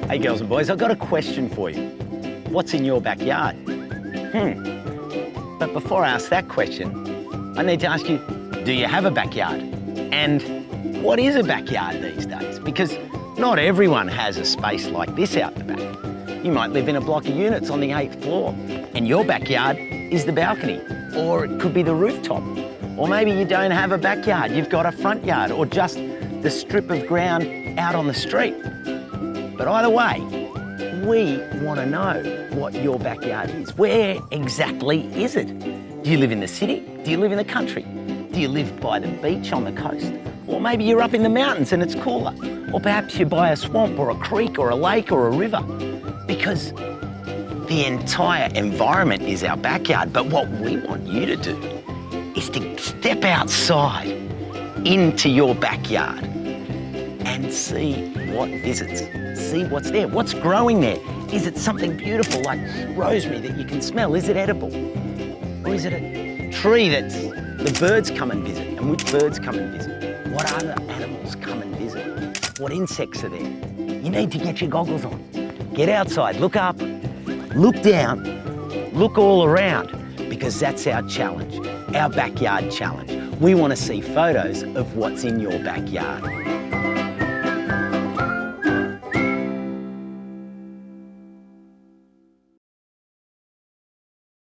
Hey girls and boys, I've got a question for you. What's in your backyard? But before I ask that question, I need to ask you, do you have a backyard? And what is a backyard these days? Because not everyone has a space like this out the back. You might live in a block of units on the 8th floor, and your backyard is the balcony, or it could be the rooftop. Or maybe you don't have a backyard, you've got a front yard, or just the strip of ground out on the street. But either way, we want to know what your backyard is. Where exactly is it? Do you live in the city? Do you live in the country? Do you live by the beach on the coast? Or maybe you're up in the mountains and it's cooler. Or perhaps you're by a swamp or a creek or a lake or a river. Because the entire environment is our backyard. But what we want you to do is to step outside into your backyard and see what visits, see what's there, what's growing there. Is it something beautiful like rosemary that you can smell? Is it edible? Or is it a tree that the birds come and visit? And which birds come and visit? What other animals come and visit? What insects are there? You need to get your goggles on. Get outside, look up, look down, look all around, because that's our challenge, our backyard challenge. We want to see photos of what's in your backyard.